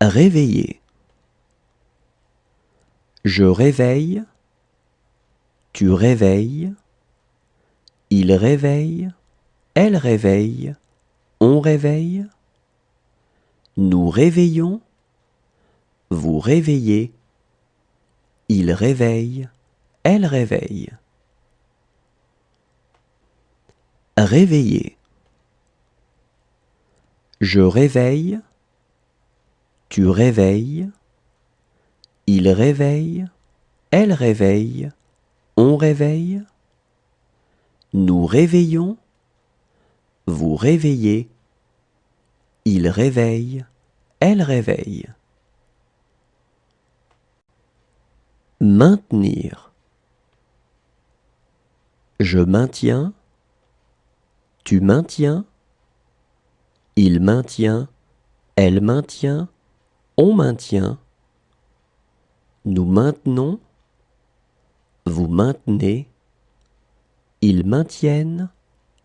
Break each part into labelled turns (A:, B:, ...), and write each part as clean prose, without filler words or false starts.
A: Réveiller. Je réveille, tu réveilles, il réveille, elle réveille, on réveille, nous réveillons, vous réveillez, il réveille, elle réveille. Réveiller. Je réveille, tu réveilles, il réveille, elle réveille, on réveille, nous réveillons, vous réveillez, il réveille, elle réveille. Maintenir. Je maintiens, tu maintiens, il maintient, elle maintient, on maintient, nous maintenons, vous maintenez, ils maintiennent,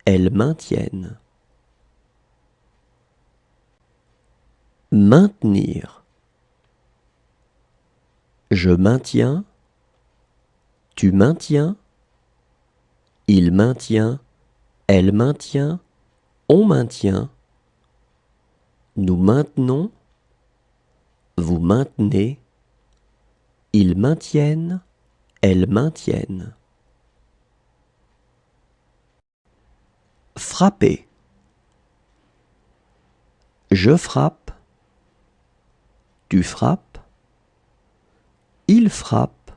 A: elles maintiennent. Maintenir. Je maintiens, tu maintiens, il maintient, elle maintient, on maintient, nous maintenons, vous maintenez, ils maintiennent, elles maintiennent. Frapper. Je frappe, tu frappes, il frappe,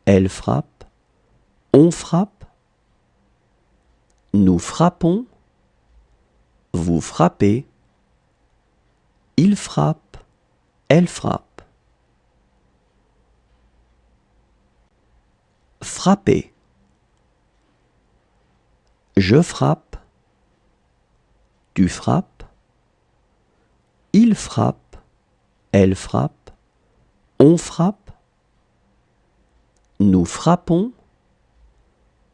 A: elle frappe, on frappe, nous frappons, vous frappez, il frappe, elle frappe. Frapper. Je frappe, tu frappes, il frappe, elle frappe, on frappe, nous frappons,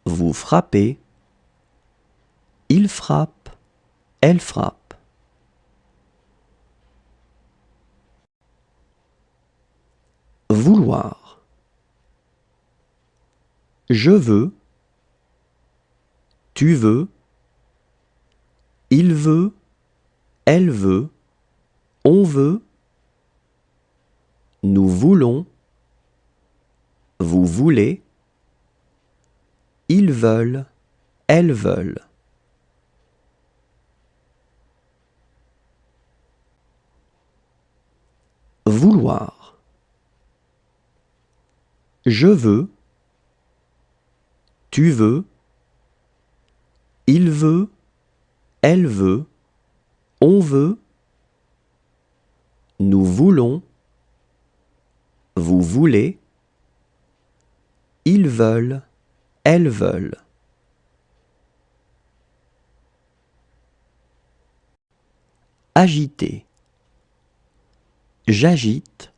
A: vous frappez, il frappe, elle frappe. Vouloir. Je veux, tu veux, il veut, elle veut, on veut, nous voulons, vous voulez, ils veulent, elles veulent. Vouloir. Je veux, tu veux, il veut, elle veut, on veut, nous voulons, vous voulez, ils veulent, elles veulent. Agiter. J'agite,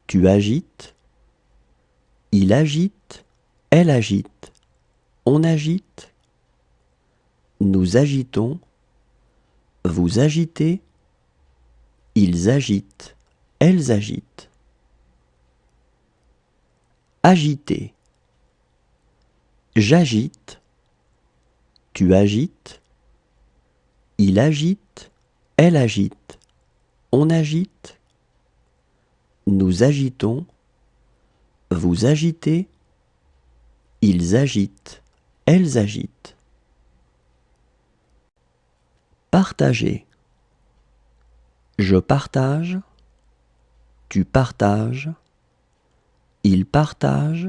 A: tu agites, il agite, elle agite, on agite, nous agitons, vous agitez, ils agitent, elles agitent. Agiter. J'agite, tu agites, il agite, elle agite, on agite, nous agitons, vous agitez, ils agitent, elles agitent. Partager. Je partage, tu partages, il partage,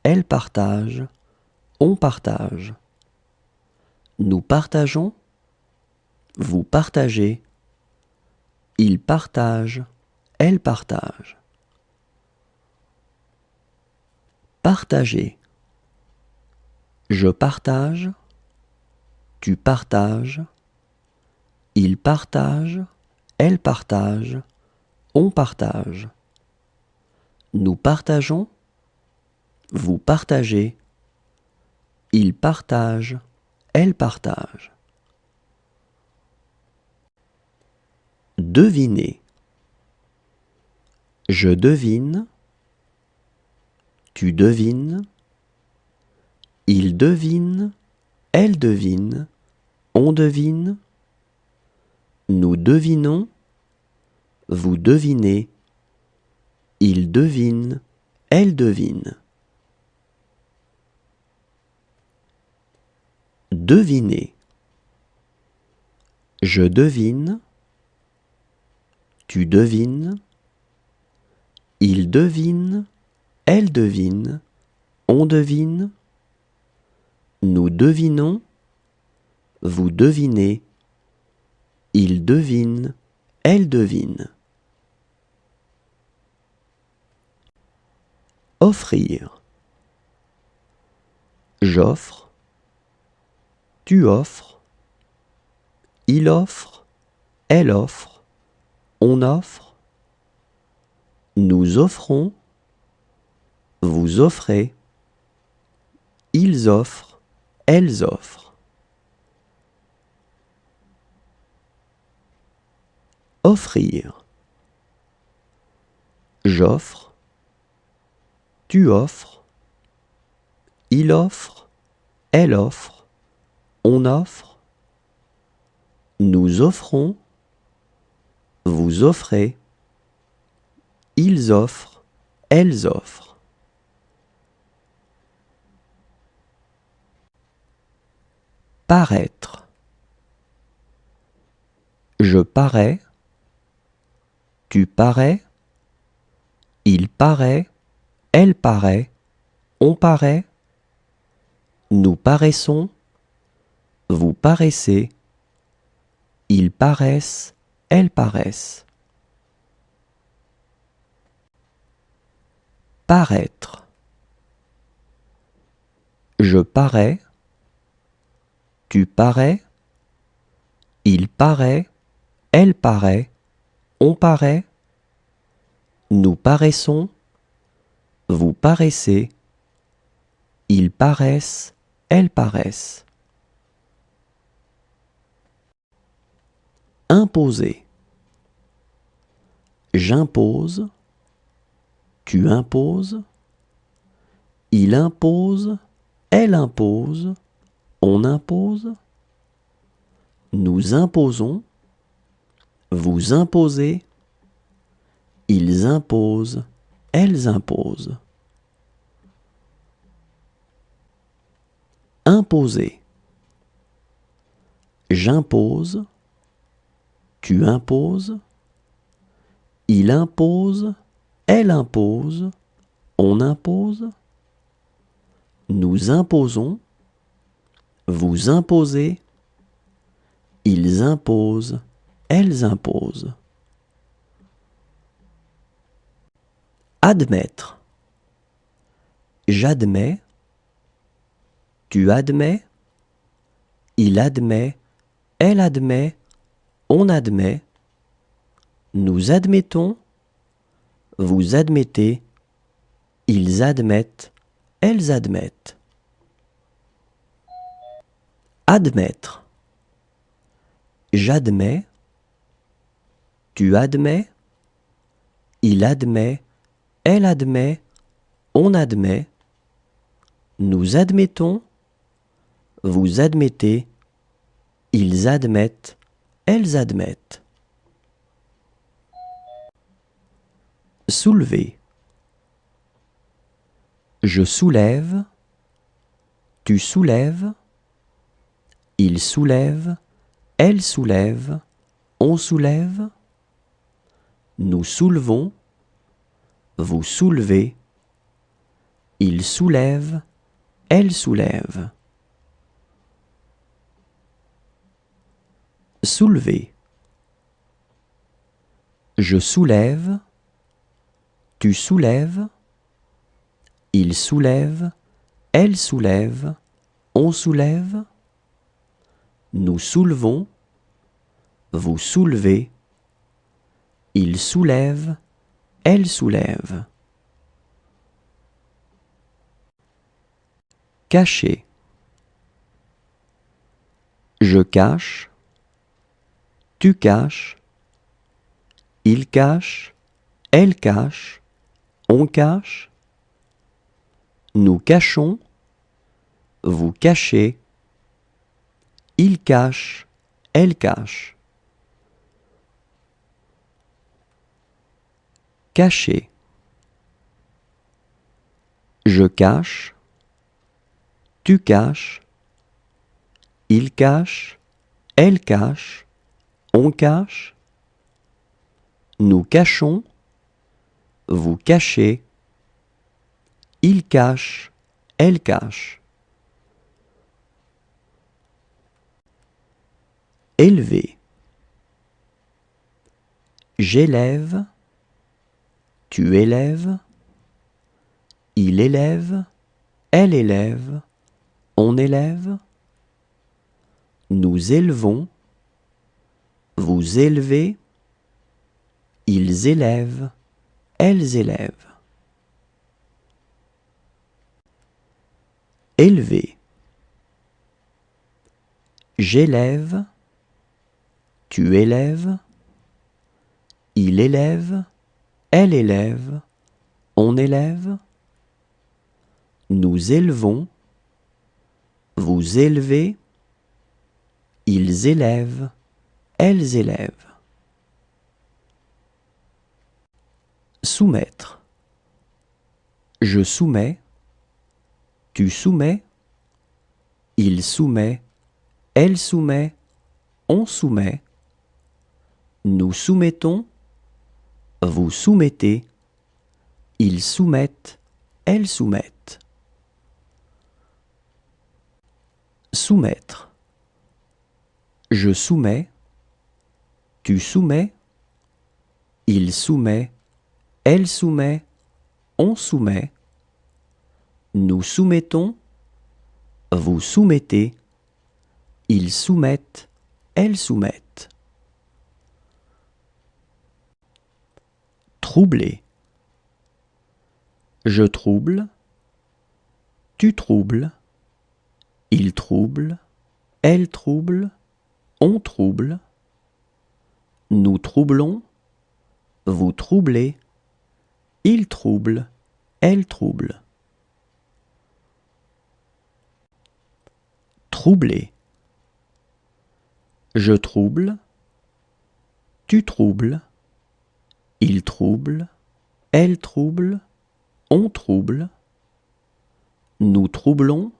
A: elle partage, on partage. Nous partageons, vous partagez, il partage, elle partage. Partager. Je partage, tu partages, il partage, elle partage, on partage. Nous partageons, vous partagez, il partage, elle partage. Deviner. Je devine, tu devines, il devine, elle devine, on devine, nous devinons, vous devinez, il devine, elle devine. Deviner. Je devine, tu devines, il devine, elle devine, on devine, nous devinons, vous devinez, il devine, elle devine. Offrir. J'offre, tu offres, il offre, elle offre, on offre, nous offrons, vous offrez, ils offrent, elles offrent. Offrir. J'offre, tu offres, il offre, elle offre, on offre, nous offrons, vous offrez, ils offrent, elles offrent. Paraître. Je parais, tu parais, il paraît, elle paraît, on paraît, nous paraissons, vous paraissez, ils paraissent, elles paraissent. Paraître. Je parais, tu parais, il paraît, elle paraît, on paraît, nous paraissons, vous paraissez, ils paraissent, elles paraissent. Imposer. J'impose, tu imposes, il impose, elle impose, on impose, nous imposons, vous imposez, ils imposent, elles imposent. Imposer. J'impose, tu imposes, il impose, elle impose, on impose, nous imposons, vous imposez, ils imposent, elles imposent. Admettre. J'admets, tu admets, il admet, elle admet, on admet, nous admettons, vous admettez, ils admettent, elles admettent. Admettre. J'admets, tu admets, il admet, elle admet, on admet, nous admettons, vous admettez, ils admettent, elles admettent. Soulever. Je soulève, tu soulèves, il soulève, elle soulève, on soulève, nous soulevons, vous soulevez, il soulève, elle soulève. Soulever. Je soulève, tu soulèves, il soulève, elle soulève, on soulève, nous soulevons, vous soulevez, il soulève, elle soulève. Cacher. Je cache, tu caches, il cache, elle cache, on cache. Nous cachons, vous cachez. Il cache, elle cache. Cacher. Je cache, tu caches, il cache, elle cache, on cache. Nous cachons, vous cachez. Il cache, elle cache. Élever. J'élève, tu élèves, il élève, elle élève, on élève. Nous élevons, vous élevez, ils élèvent, elles élèvent. Élever. J'élève, tu élèves, il élève, elle élève, on élève. Nous élevons, vous élevez, ils élèvent, elles élèvent. Soumettre. Je soumets, tu soumets, il soumet, elle soumet, on soumet. Nous soumettons, vous soumettez, ils soumettent, elles soumettent. Soumettre. Je soumets, tu soumets, il soumet, elle soumet, on soumet. Nous soumettons, vous soumettez, ils soumettent, elles soumettent. Troubler. Je trouble, tu troubles, il trouble, elle trouble, on trouble. Nous troublons, vous troublez, il trouble, elle trouble. Troubler. Je trouble, tu troubles, il trouble, elle trouble, on trouble. Nous troublons,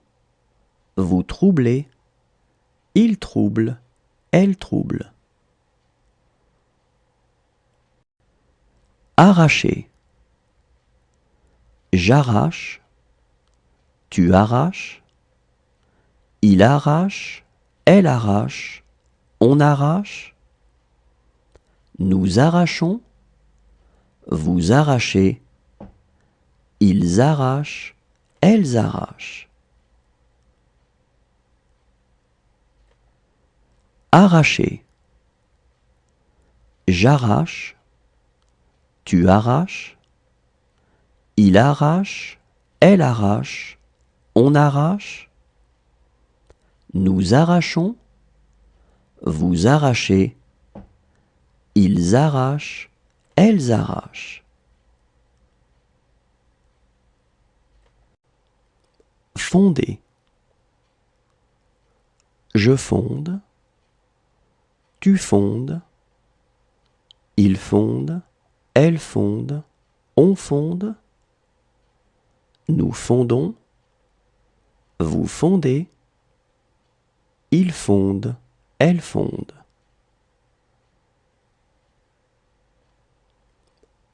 A: vous troublez, il trouble, elle trouble. Arracher. J'arrache, tu arraches, il arrache, elle arrache, on arrache. Nous arrachons, vous arrachez, ils arrachent, elles arrachent. Arracher. J'arrache, tu arraches, il arrache, elle arrache, on arrache. Nous arrachons, vous arrachez, ils arrachent, elles arrachent. Fonder. Je fonde, tu fondes, il fonde, elle fonde, on fonde. Nous fondons, vous fondez, ils fondent, elles fondent.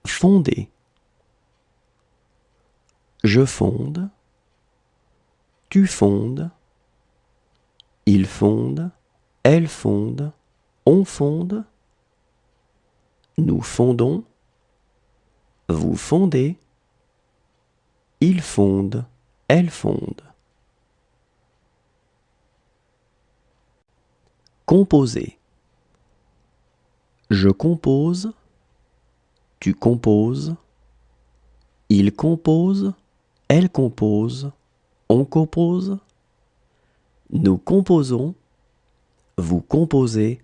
A: Fonder. Je fonde, tu fondes, ils fondent, elles fondent, on fonde. Nous fondons, vous fondez, ils fondent, elles fondent. Composer. Je compose, tu composes, il compose, elle compose, on compose. Nous composons, vous composez,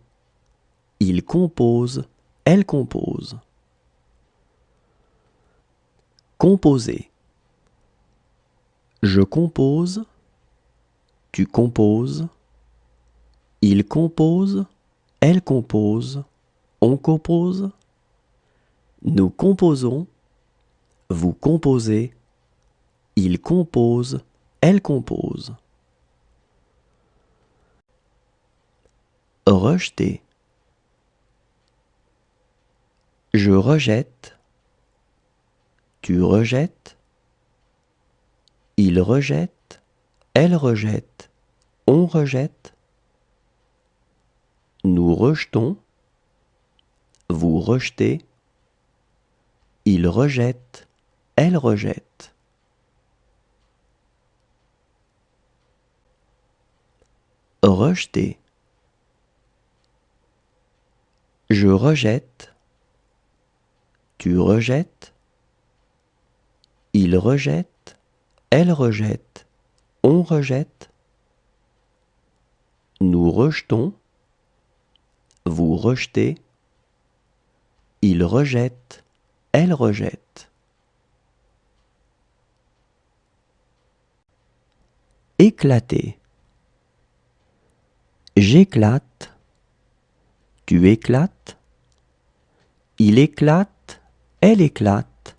A: il compose, elle compose. Composer. Je compose, tu composes, il compose, elle compose, on compose, nous composons, vous composez, il compose, elle compose. Rejeter. Je rejette, tu rejettes, il rejette, elle rejette, on rejette, nous rejetons, vous rejetez, il rejette, elle rejette. Rejeter. Je rejette, tu rejettes, il rejette, elle rejette, on rejette, nous rejetons, vous rejetez, il rejette, elle rejette. Éclater. J'éclate, tu éclates, il éclate, elle éclate,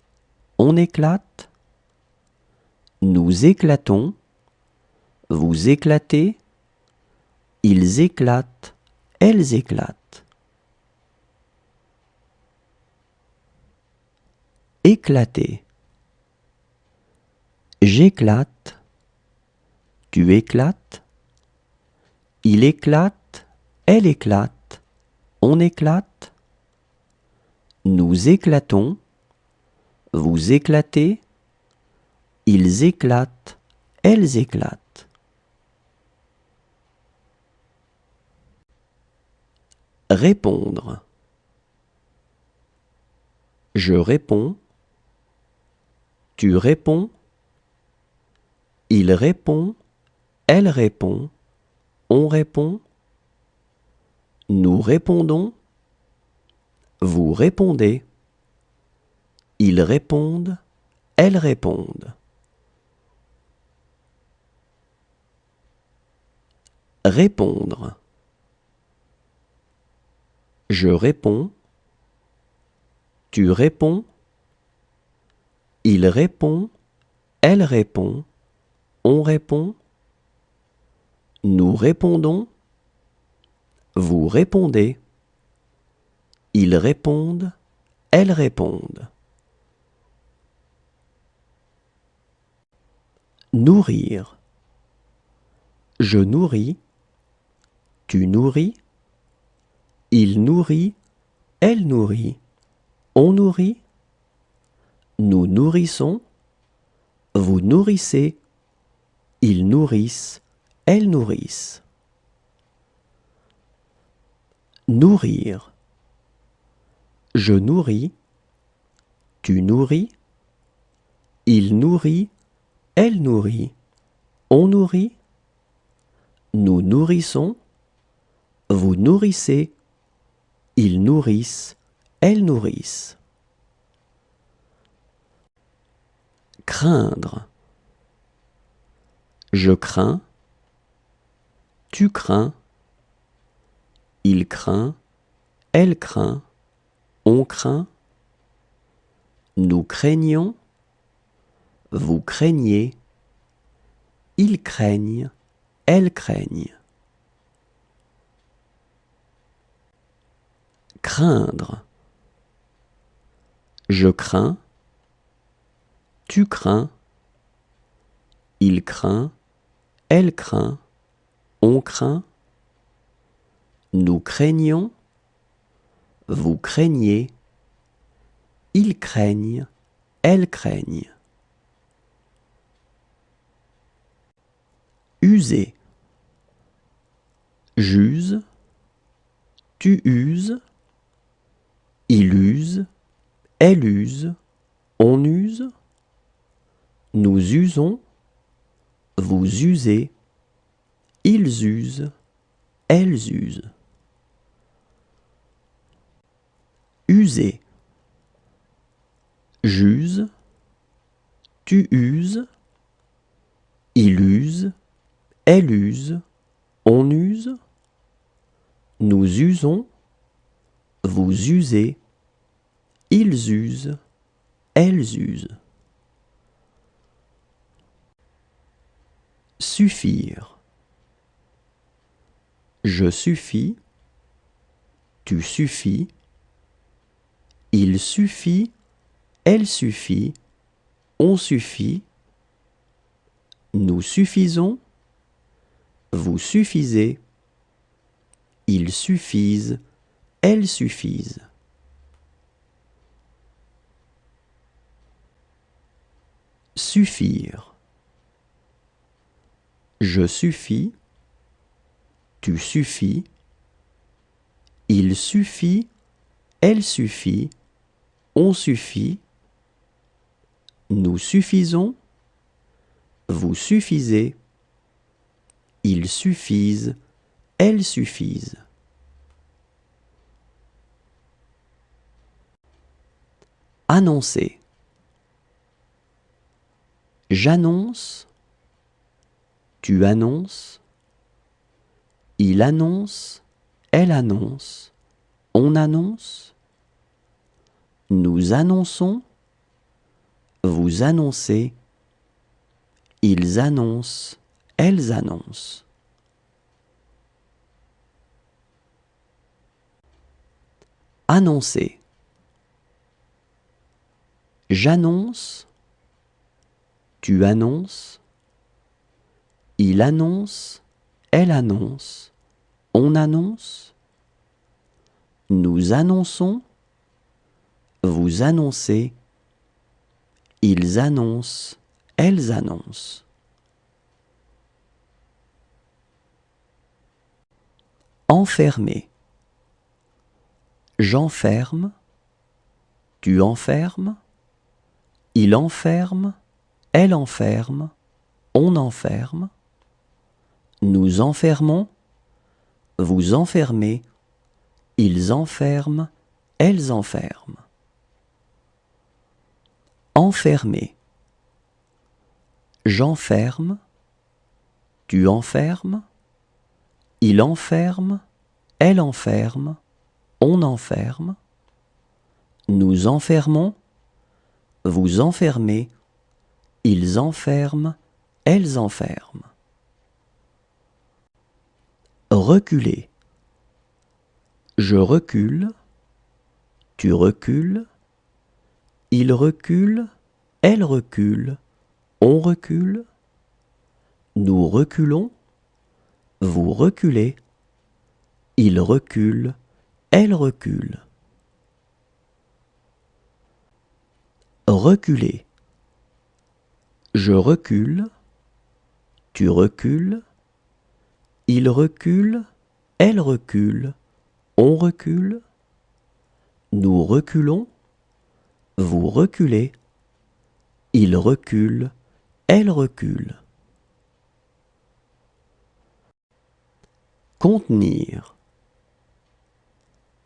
A: on éclate, nous éclatons, vous éclatez, ils éclatent, elles éclatent. Éclater. J'éclate, tu éclates, il éclate, elle éclate, on éclate, nous éclatons, vous éclatez, ils éclatent, elles éclatent. Répondre. Je réponds, tu réponds, il répond, elle répond, on répond, nous répondons, vous répondez, ils répondent, elles répondent. Répondre. Je réponds, tu réponds, il répond, elle répond, on répond, nous répondons, vous répondez, ils répondent, elles répondent. Nourrir. Je nourris, tu nourris, il nourrit, elle nourrit, on nourrit, nous nourrissons, vous nourrissez, ils nourrissent, elles nourrissent. Nourrir. Je nourris, tu nourris, il nourrit, elle nourrit, on nourrit, nous nourrissons, vous nourrissez, ils nourrissent, elles nourrissent. Craindre. Je crains, tu crains, il craint, elle craint, on craint, nous craignons, vous craignez, ils craignent, elles craignent. Craindre. Je crains, tu crains, il craint, elle craint, on craint, nous craignons, vous craignez, ils craignent, elles craignent. User. J'use, tu uses, il use, elle use, on use, nous usons, vous usez, ils usent, elles usent. User. J'use, Tu uses, il use, elle use, on use, nous usons, vous usez, ils usent, elles usent. Suffire. Je suffis, tu suffis, il suffit, elle suffit, on suffit, nous suffisons, vous suffisez, ils suffisent, elles suffisent. Suffire. Je suffis, tu suffis, il suffit, elle suffit, on suffit, nous suffisons, vous suffisez, ils suffisent, elles suffisent. Annoncer. J'annonce, tu annonces, il annonce, elle annonce, on annonce, nous annonçons, vous annoncez, ils annoncent, elles annoncent. Annoncer. J'annonce, tu annonces, il annonce, elle annonce, on annonce, nous annonçons, vous annoncez, ils annoncent, elles annoncent. Enfermer. J'enferme, tu enfermes, il enferme, elle enferme, on enferme, nous enfermons, vous enfermez, ils enferment, elles enferment. Enfermer. J'enferme, tu enfermes, il enferme, elle enferme, on enferme, nous enfermons, vous enfermez, ils enferment, elles enferment. Reculer. Je recule, tu recules, il recule, elle recule, on recule, nous reculons, vous reculez, il recule, elle recule. Reculer. Je recule, tu recules, il recule, elle recule, on recule, nous reculons, vous reculez, il recule, elle recule. Contenir.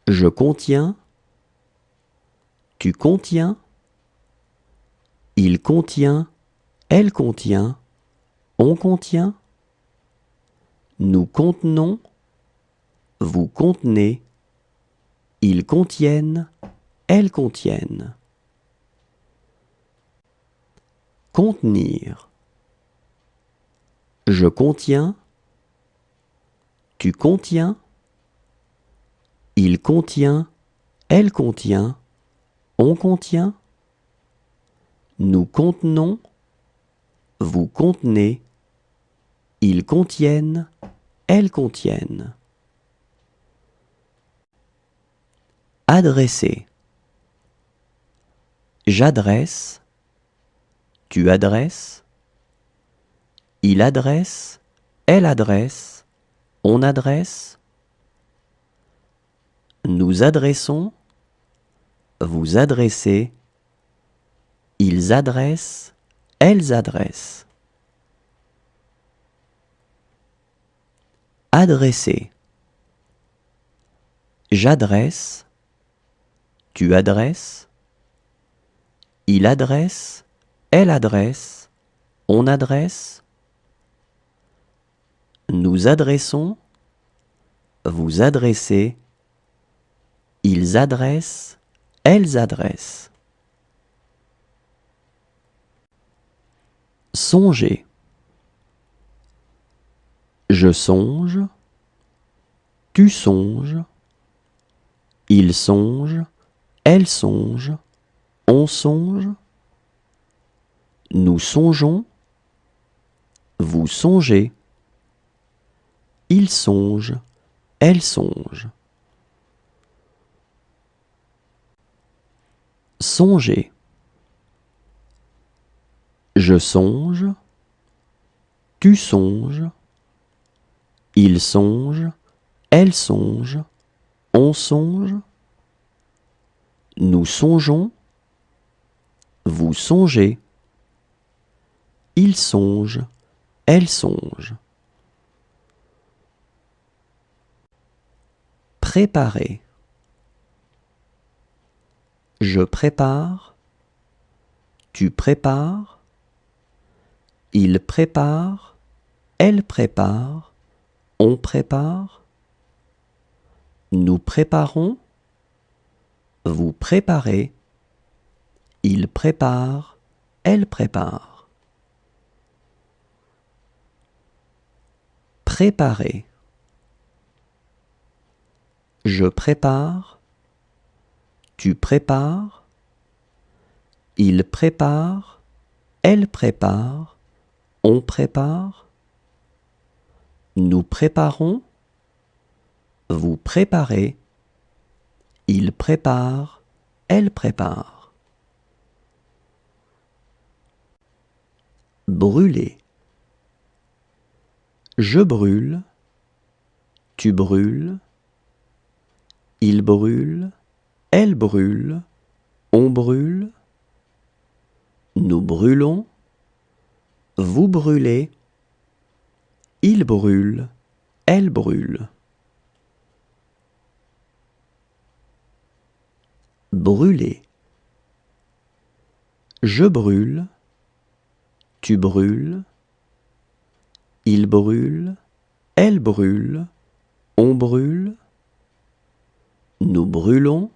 A: Je contiens, tu contiens, il contient, elle contient, on contient, nous contenons, vous contenez, ils contiennent, elles contiennent. Contenir. Je contiens, tu contiens, il contient, elle contient, on contient, nous contenons, vous contenez, ils contiennent, elles contiennent. Adresser. J'adresse, tu adresses, il adresse, elle adresse, on adresse, nous adressons, vous adressez, ils adressent, elles adressent. Adresser. J'adresse, tu adresses, il adresse, elle adresse, on adresse. Nous adressons, vous adressez. Ils adressent, elles adressent. Songez. Je songe, tu songes, il songe, elle songe, on songe. Nous songeons, vous songez, il songe, elle songe. Songez. Je songe, tu songes, il songe, elle songe, on songe. Nous songeons, vous songez, il songe, elle songe. Préparer. Je prépare, tu prépares, il prépare, elle prépare, on prépare. Nous préparons, vous préparez, il prépare, elle prépare. Préparer. Je prépare, tu prépares, il prépare, elle prépare, on prépare. Nous préparons, vous préparez, il prépare, elle prépare. Brûler. Je brûle, tu brûles, il brûle, elle brûle, on brûle. Nous brûlons, vous brûlez, il brûle, elle brûle. Brûler. Je brûle, tu brûles, il brûle, elle brûle, on brûle. Nous brûlons,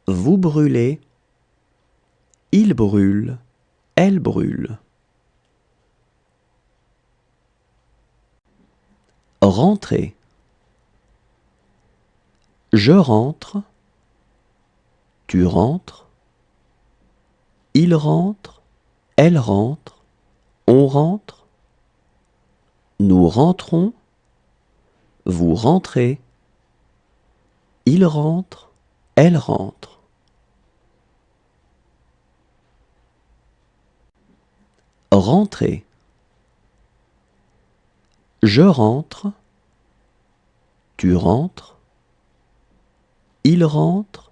A: vous brûlez, il brûle, elle brûle. Rentrer. Je rentre, tu rentres, il rentre, elle rentre, on rentre. Nous rentrons, vous rentrez, il rentre, elle rentre. Rentrer. Je rentre, tu rentres, il rentre,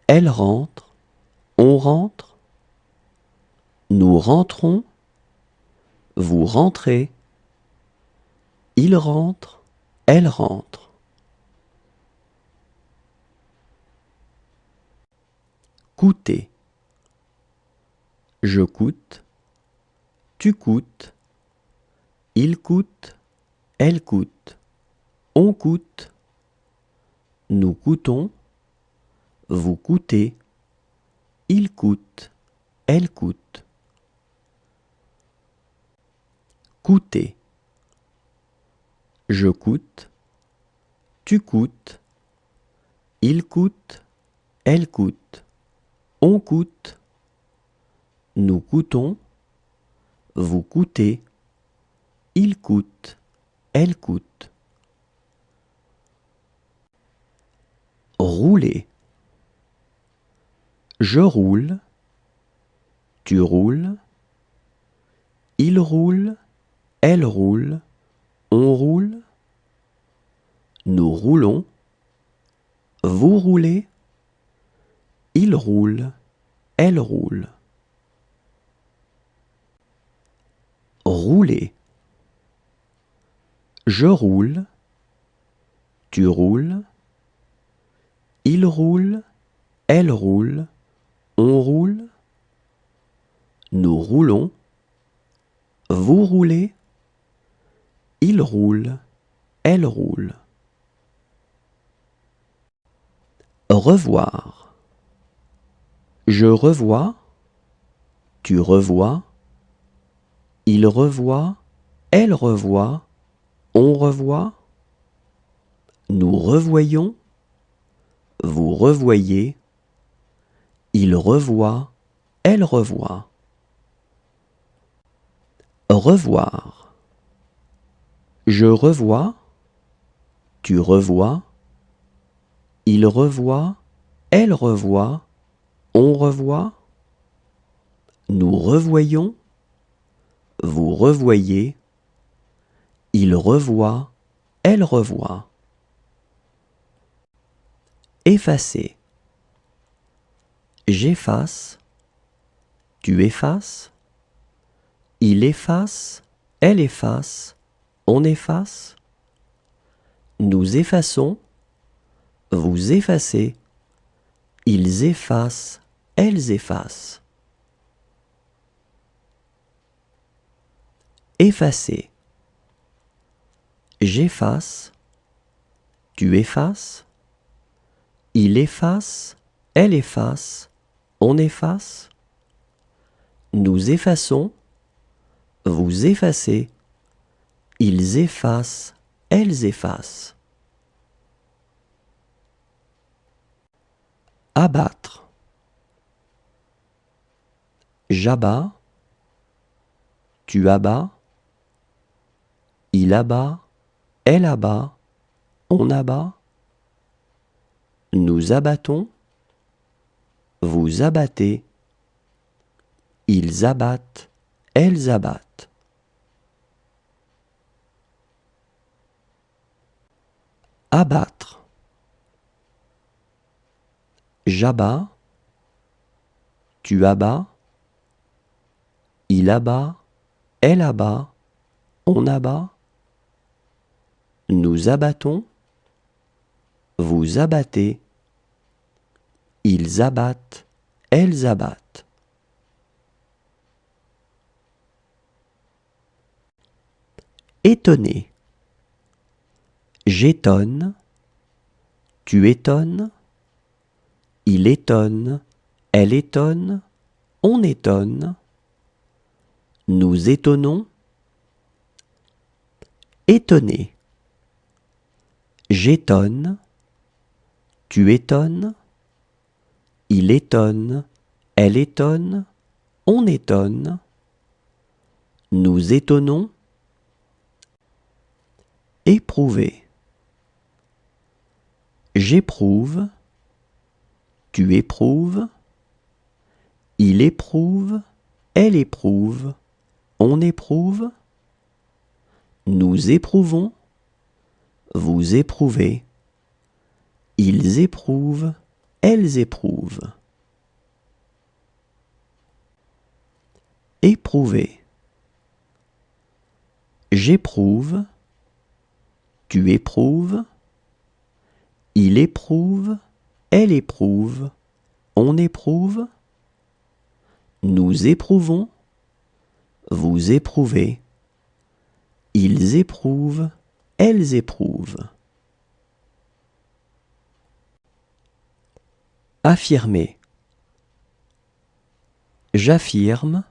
A: elle rentre, on rentre. Nous rentrons, vous rentrez, il rentre, elle rentre. Coûter. Je coûte, tu coûtes, il coûte, elle coûte, on coûte. Nous coûtons, vous coûtez, il coûte, elle coûte. Coûter. Je coûte, tu coûtes, il coûte, elle coûte, on coûte. Nous coûtons, vous coûtez, il coûte, elle coûte. Rouler. Je roule, tu roules, il roule, elle roule, on roule. Nous roulons, vous roulez, il roule, elle roule. Rouler. Je roule, tu roules, il roule, elle roule, on roule. Nous roulons. Vous roulez. Il roule. Elle roule. Revoir. Je revois. Tu revois. Il revoit. Elle revoit. On revoit. Nous revoyons. Vous revoyez. Il revoit. Elle revoit. Revoir. Je revois. Tu revois. Il revoit. Elle revoit. On revoit. Nous revoyons. Vous revoyez. Il revoit. Elle revoit. Effacer. J'efface. Tu effaces. Il efface. Elle efface. On efface. Nous effaçons. Vous effacez. Ils effacent. Elles effacent. Effacer. J'efface. Tu effaces. Il efface. Elle efface. On efface. Nous effaçons. Vous effacez. Ils effacent. Elles effacent. Abattre. J'abats. Tu abats. Il abat. Elle abat. On abat. Nous abattons. Vous abattez. Ils abattent. Elles abattent. Abattre. J'abats. Tu abats. Il abat. Elle abat. On abat. Nous abattons. Vous abattez. Ils abattent. Elles abattent. Étonner. J'étonne. Tu étonnes. Il étonne. Elle étonne. On étonne. Nous étonnons. Étonner. J'étonne. Tu étonnes. Il étonne. Elle étonne. On étonne. Nous étonnons. Éprouver. J'éprouve. Tu éprouves. Il éprouve. Elle éprouve. On éprouve. Nous éprouvons. Vous éprouvez. Ils éprouvent. Elles éprouvent. Éprouver. J'éprouve. Tu éprouves. Il éprouve. Elle éprouve. On éprouve. Nous éprouvons. Vous éprouvez. Ils éprouvent. Elles éprouvent. Affirmer. J'affirme.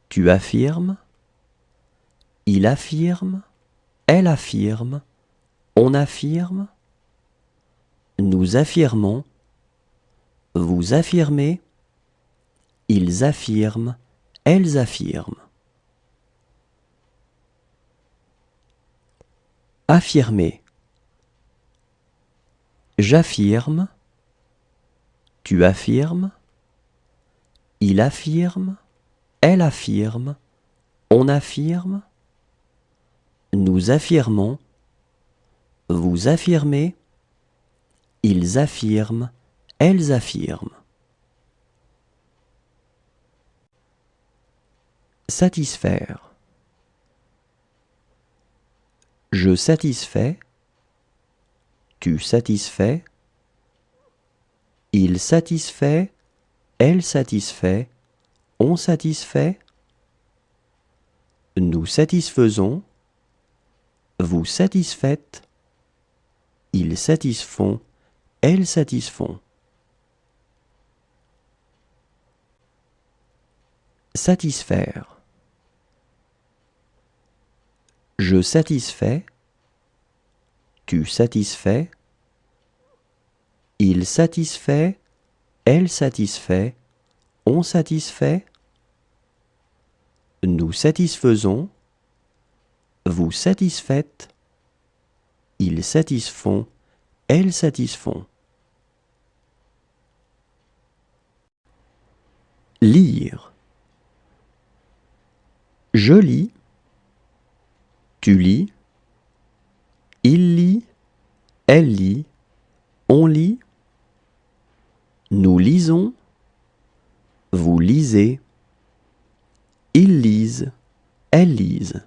A: Tu affirmes. Il affirme. Elle affirme. On affirme. Nous affirmons. Vous affirmez. Ils affirment. Elles affirment. Affirmer. J'affirme. Tu affirmes. Il affirme. Elle affirme. On affirme. Nous affirmons. Vous affirmez. Ils affirment. Elles affirment. Satisfaire. Je satisfais. Tu satisfais. Il satisfait. Elle satisfait. on satisfait, nous satisfaisons, vous satisfaites, ils satisfont, elles satisfont. Satisfaire. Je satisfais, tu satisfais, il satisfait, elle satisfait, on satisfait, nous satisfaisons, vous satisfaites, ils satisfont, elles satisfont. Lire. Je lis, tu lis, il lit, elle lit, on lit, nous lisons, vous lisez, ils lisent, elles lisent.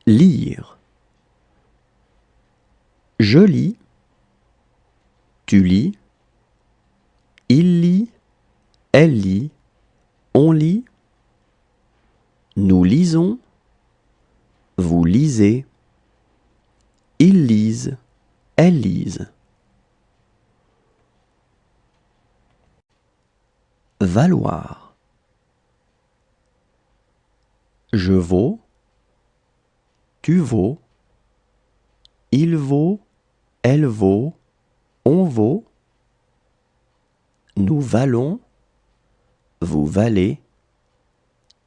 A: Lire. Je lis, tu lis, il lit, elle lit, on lit, nous lisons, vous lisez, ils lisent, elles lisent. Valoir. Je vaux, tu vaux, il vaut, elle vaut, on vaut, nous valons, vous valez,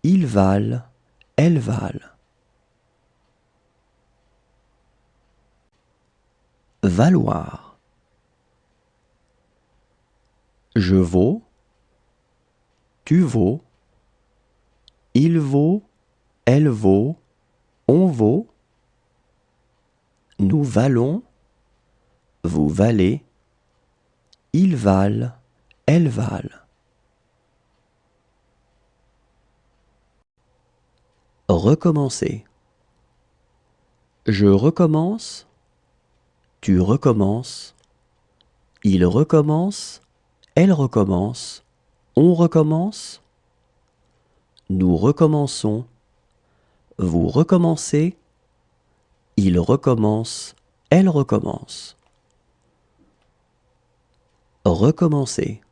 A: ils valent, elles valent. Valoir. Je vaux, tu vaux, il vaut, elle vaut, on vaut, nous valons, vous valez, ils valent, elles valent. Recommencer. Je recommence, tu recommences, il recommence, elle recommence, on recommence, nous recommençons, vous recommencez, il recommence, elle recommence. Recommencer.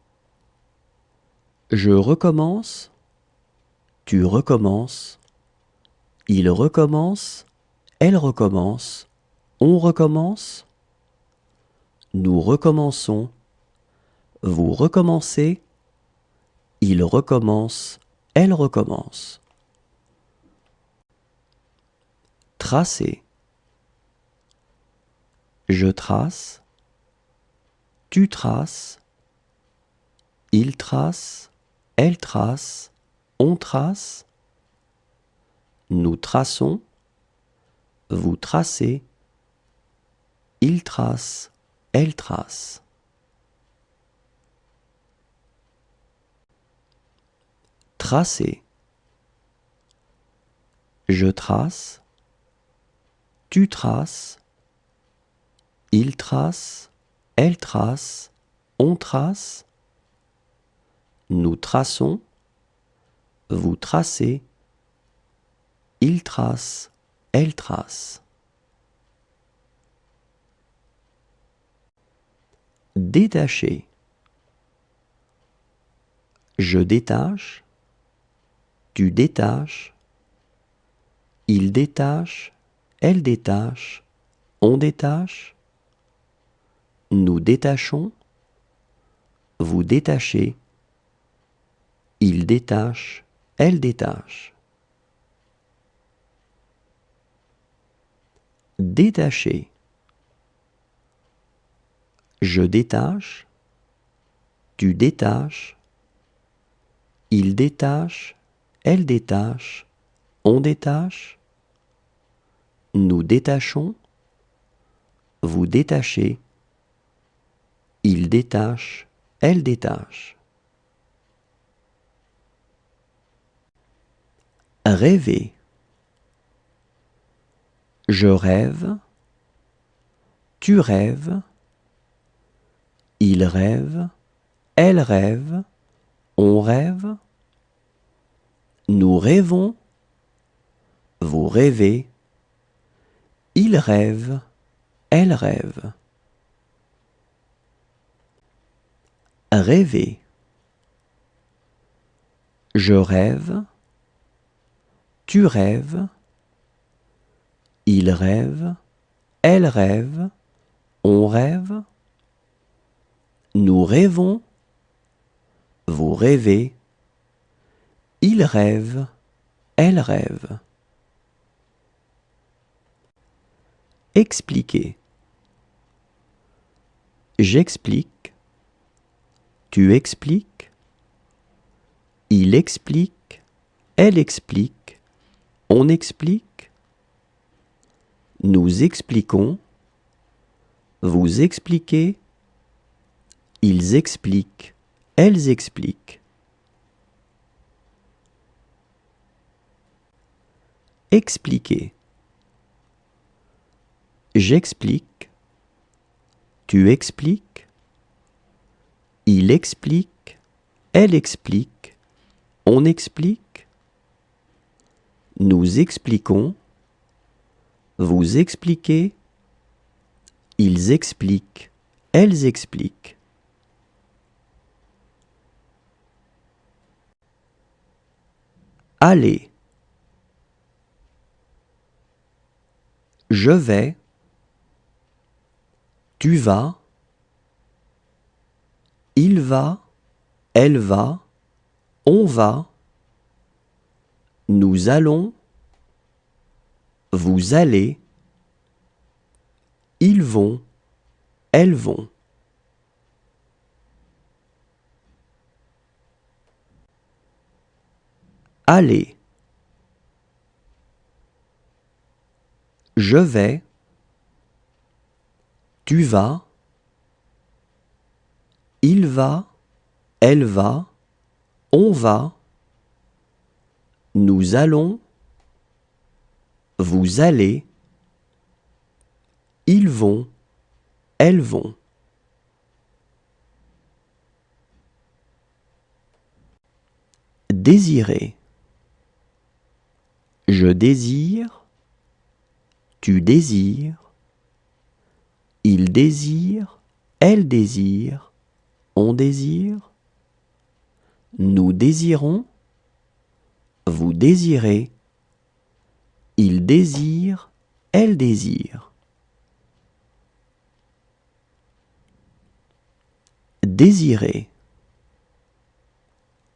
A: Je recommence, tu recommences, il recommence, elle recommence, on recommence, nous recommençons, vous recommencez, il recommence, elle recommence. Tracer. Je trace, tu traces, il trace, elle trace, on trace, nous traçons, vous tracez, il trace, elle trace. Tracer. Je trace, tu traces, il trace, elle trace, on trace, nous traçons, vous tracez, il trace, elle trace. Détacher. Je détache, tu détaches, il détache, elle détache, on détache, nous détachons, vous détachez, il détache, elle détache. Détacher. Je détache, tu détaches, il détache, elle détache, on détache, nous détachons, vous détachez, il détache, elle détache. Rêver. Je rêve, tu rêves, il rêve, elle rêve, on rêve. Nous rêvons, vous rêvez. Il rêve, elle rêve. Rêver. Je rêve, tu rêves. Il rêve, elle rêve, on rêve. Nous rêvons, vous rêvez. Il rêve, elle rêve. Expliquer. J'explique, tu expliques. Il explique, elle explique, on explique. Nous expliquons, vous expliquez. Ils expliquent, elles expliquent. Expliquer. J'explique, tu expliques. Il explique, elle explique, on explique. Nous expliquons, vous expliquez. Ils expliquent, elles expliquent. Aller. Je vais, tu vas. Il va, elle va, on va. Nous allons, vous allez. Ils vont, elles vont. Aller. Je vais, tu vas. Il va, elle va, on va. Nous allons, vous allez. Ils vont, elles vont. Désirer. Je désire, tu désires. Il désire, elle désire, on désire. Nous désirons, vous désirez. Il désire, elle désire. Désirer.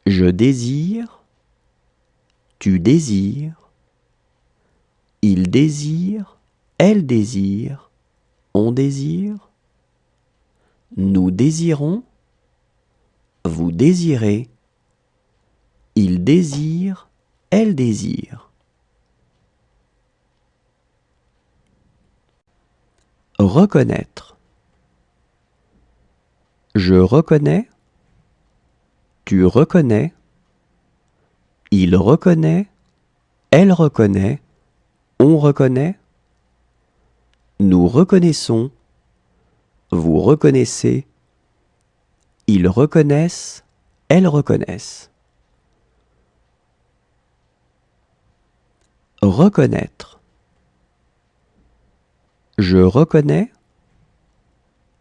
A: Je désire, tu désires. Il désire, elle désire, on désire. Nous désirons, vous désirez. Il désire, elle désire. Reconnaître. Je reconnais, tu reconnais. Il reconnaît, elle reconnaît, on reconnaît. Nous reconnaissons, vous reconnaissez. Ils reconnaissent, elles reconnaissent. Reconnaître. Je reconnais,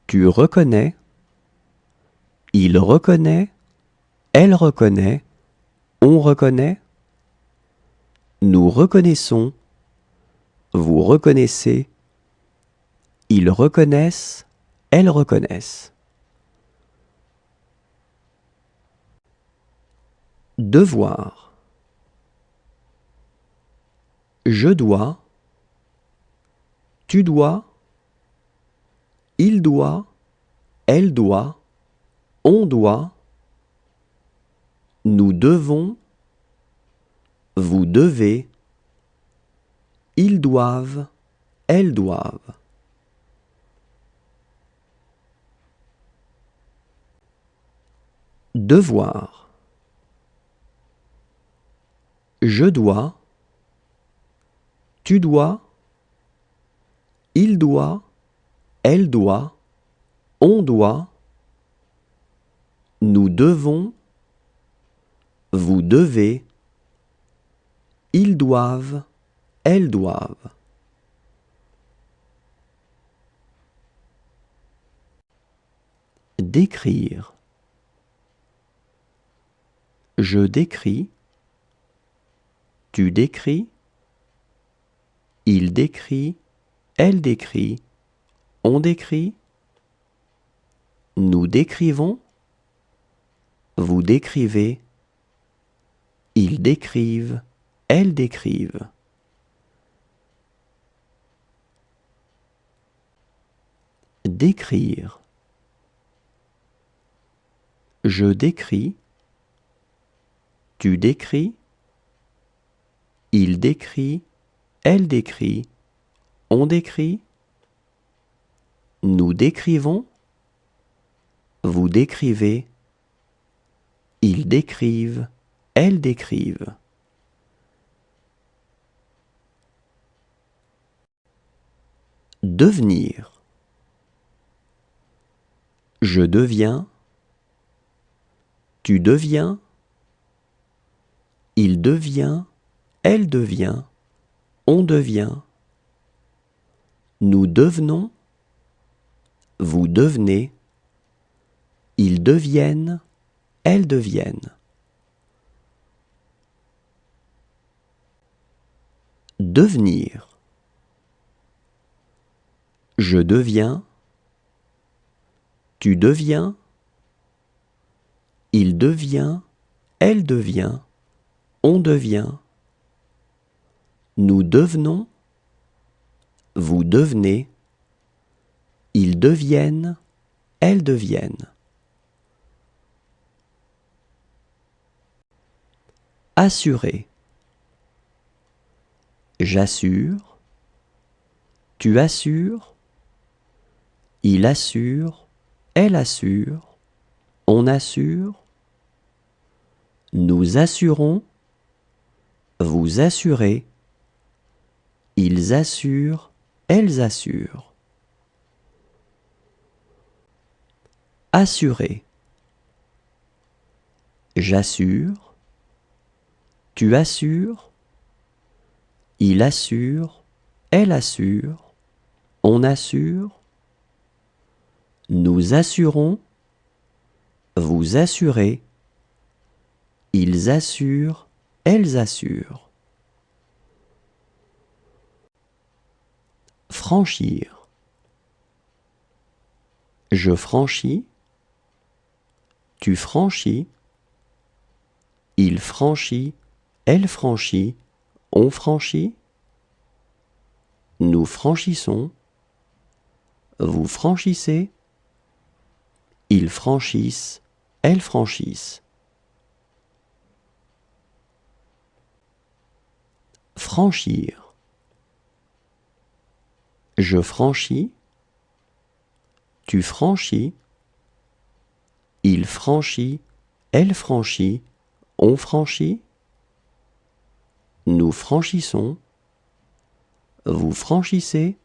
A: tu reconnais. Il reconnaît, elle reconnaît, on reconnaît. Nous reconnaissons, vous reconnaissez. Ils reconnaissent, elles reconnaissent. Devoir. Je dois, tu dois. Il doit, elle doit, on doit. Nous devons, vous devez. Ils doivent, elles doivent. Devoir. Je dois, tu dois. Il doit, elle doit, on doit. Nous devons, vous devez, ils doivent, elles doivent. Décrire. Je décris, tu décris, il décrit, elle décrit, on décrit, nous décrivons, vous décrivez, ils décrivent, elles décrivent. Décrire. Je décris, tu décris, il décrit, elle décrit, on décrit, nous décrivons, vous décrivez, ils décrivent, elles décrivent. Devenir. Je deviens, tu deviens, il devient, elle devient, on devient, nous devenons, vous devenez, ils deviennent, elles deviennent. Devenir. Je deviens, tu deviens, il devient, elle devient, on devient, nous devenons, vous devenez, ils deviennent, elles deviennent. Assurer. J'assure, tu assures, il assure, elle assure, on assure, nous assurons, vous assurez, ils assurent, elles assurent. Assurer. J'assure, tu assures, il assure, elle assure, on assure, nous assurons, vous assurez, ils assurent, elles assurent. Franchir. Je franchis, tu franchis, il franchit, elle franchit, on franchit, nous franchissons, vous franchissez, ils franchissent, elles franchissent. Franchir. Je franchis, tu franchis, il franchit, elle franchit, on franchit, nous franchissons, vous franchissez,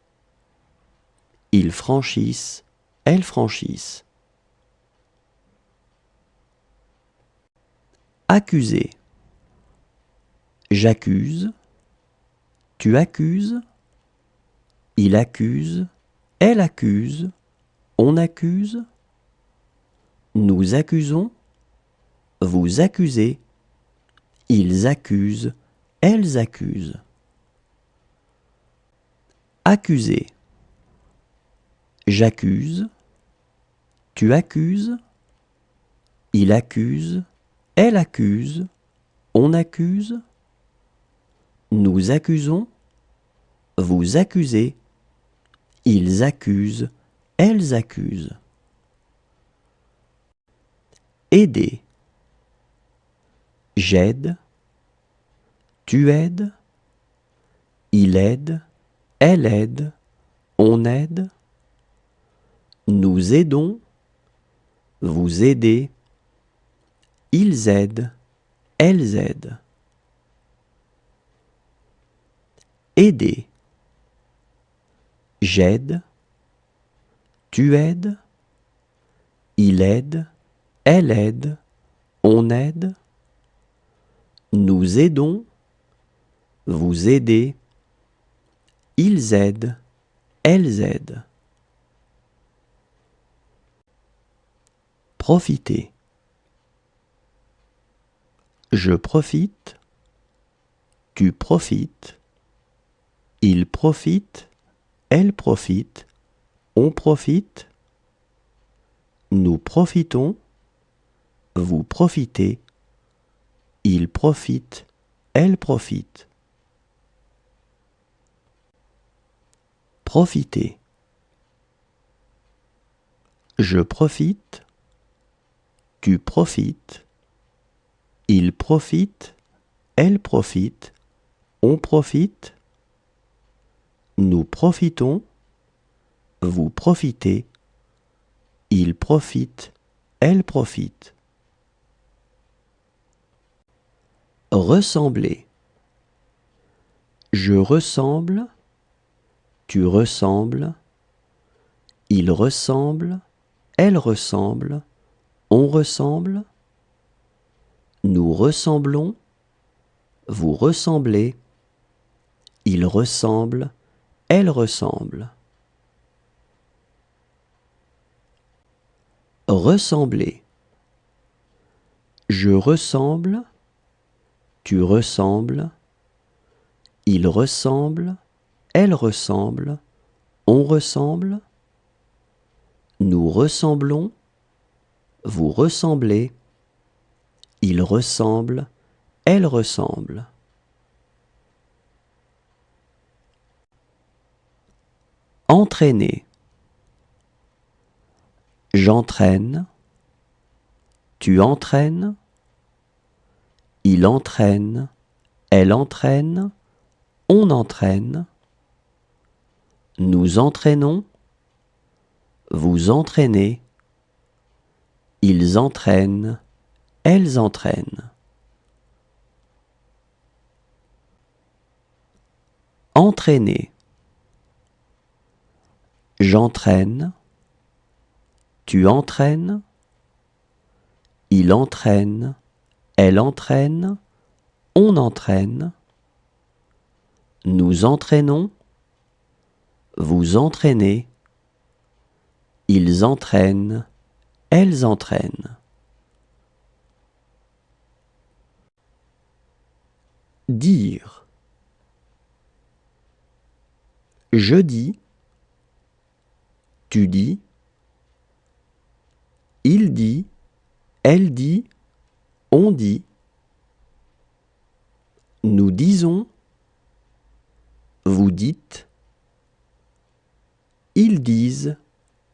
A: ils franchissent, elles franchissent. Accuser. J'accuse, tu accuses, il accuse, elle accuse, on accuse, nous accusons, vous accusez, ils accusent, elles accusent. Accuser. J'accuse, tu accuses, il accuse, elle accuse, on accuse, nous accusons, vous accusez, ils accusent, elles accusent. Aider. J'aide, tu aides, il aide, elle aide, on aide, nous aidons, vous aidez, ils aident, elles aident. Aider. J'aide, tu aides, il aide, elle aide, on aide. Nous aidons, vous aidez. Ils aident, elles aident. Profiter. Je profite, tu profites. Il profite, elle profite, on profite. Nous profitons, vous profitez. Il profite, elle profite. Profiter. Je profite, tu profites. Il profite, elle profite, on profite. Nous profitons, vous profitez. Il profite, elle profite. Ressembler. Je ressemble, tu ressembles. Il ressemble, elle ressemble, on ressemble. Nous ressemblons, vous ressemblez. Il ressemble, elle ressemble. Ressembler. Je ressemble, tu ressembles. Il ressemble, elle ressemble, on ressemble. Nous ressemblons, vous ressemblez. Il ressemble, elle ressemble. Entraîner. J'entraîne, tu entraînes. Il entraîne, elle entraîne, on entraîne. Nous entraînons, vous entraînez. Ils entraînent, elles entraînent. Entraîner. J'entraîne, tu entraînes. Il entraîne, elle entraîne, on entraîne. Nous entraînons, vous entraînez. Ils entraînent, elles entraînent. Dire. Je dis, tu dis. Il dit, elle dit, on dit. Nous disons, vous dites. Ils disent,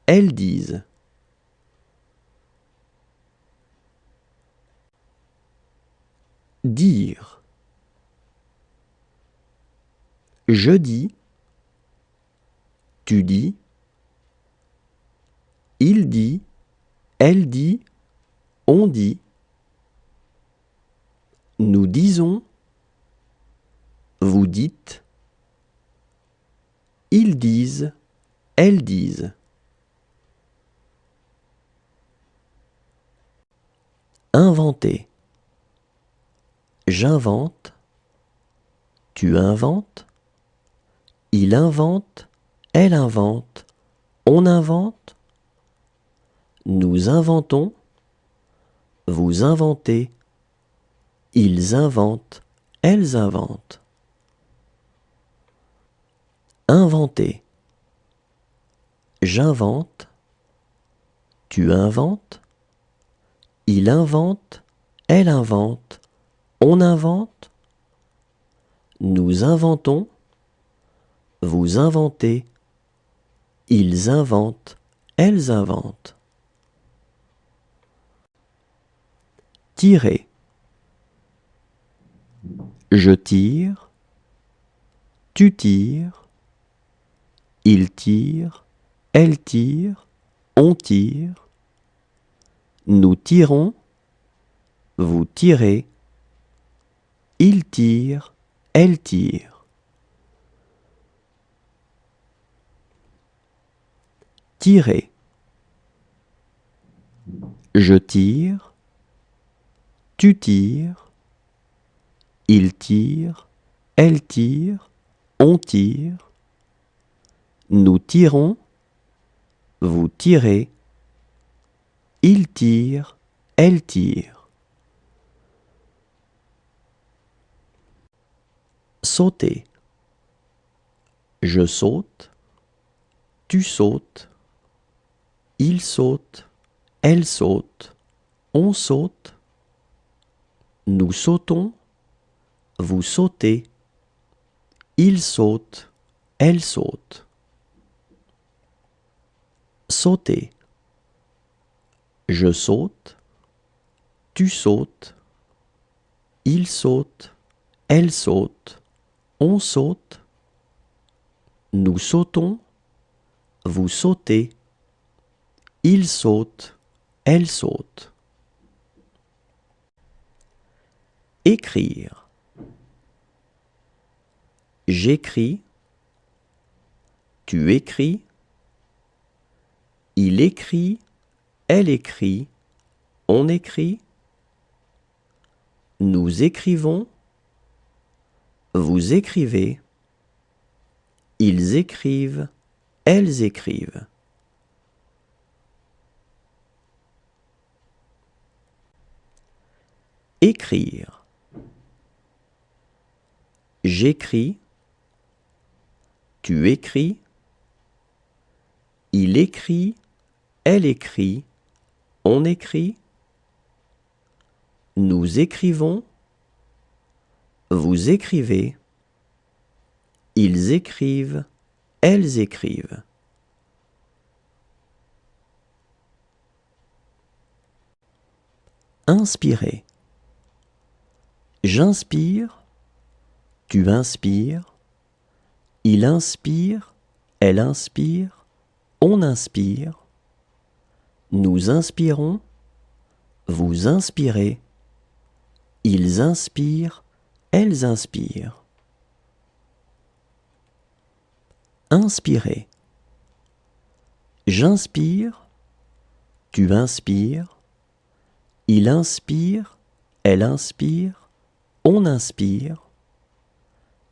A: elles disent. Dire. Je dis, tu dis. Il dit, elle dit, on dit. Nous disons, vous dites. Ils disent, elles disent. Inventer. J'invente, tu inventes. Il invente, elle invente, on invente. Nous inventons, vous inventez. Ils inventent, elles inventent. Inventer. J'invente, tu inventes. Il invente, elle invente, on invente. Nous inventons, vous inventez. Ils inventent, elles inventent. Tirer. Je tire, tu tires. Il tire, elle tire, on tire. Nous tirons, vous tirez. Il tire, elle tire. Tirer. Je tire, tu tires, il tire, elle tire, on tire, nous tirons, vous tirez, il tire, elle tire. Sauter. Je saute, tu sautes, il saute, elle saute, on saute, nous sautons, vous sautez, il saute, elle saute. Sauter. Je saute, tu sautes, il saute, elle saute, on saute, nous sautons, vous sautez, il saute, elle saute. Écrire. J'écris, tu écris, il écrit, elle écrit, on écrit, nous écrivons, vous écrivez, ils écrivent, elles écrivent. Écrire. J'écris, tu écris, il écrit, elle écrit, on écrit, nous écrivons, vous écrivez, ils écrivent, elles écrivent. Inspirer. J'inspire, tu inspires, il inspire, elle inspire, on inspire, nous inspirons, vous inspirez, ils inspirent, elles inspirent. Inspirer. J'inspire, tu inspires, il inspire, elle inspire, on inspire,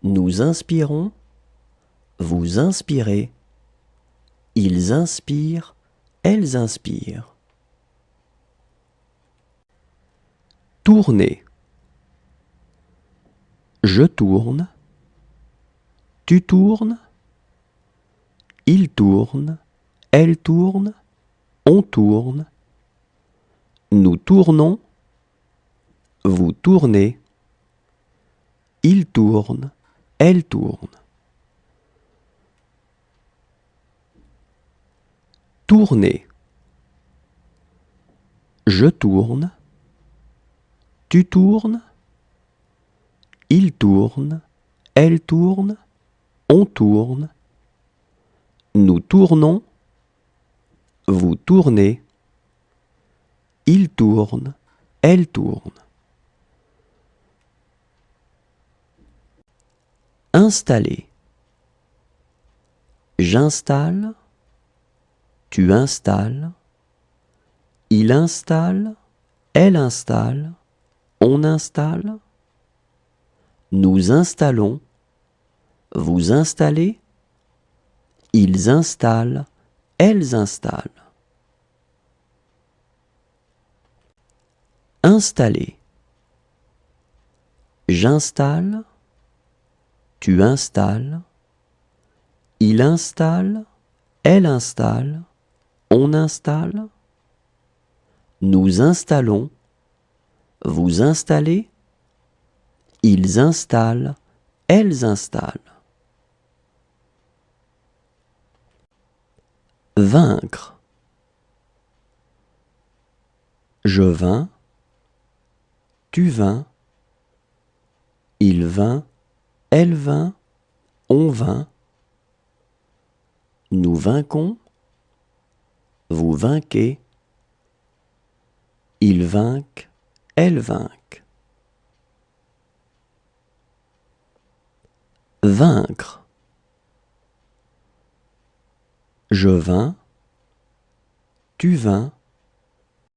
A: nous inspirons, vous inspirez, ils inspirent, elles inspirent. Tourner. Je tourne, tu tournes, il tourne, elle tourne, on tourne, nous tournons, vous tournez, il tourne, elle tourne. Tourner. Je tourne, tu tournes, il tourne, elle tourne, on tourne, nous tournons, vous tournez, il tourne, elle tourne. Installer. J'installe, tu installes, il installe, elle installe, on installe, nous installons, vous installez, ils installent, elles installent. Installer. J'installe, tu installes, il installe, elle installe, on installe, nous installons, vous installez, ils installent, elles installent. Vaincre. Je vins, tu vins, il vint, elle vint, on vint, nous vainquons, vous vainquez, ils vainquent, elles vainquent. Vaincre. Je vins, tu vins,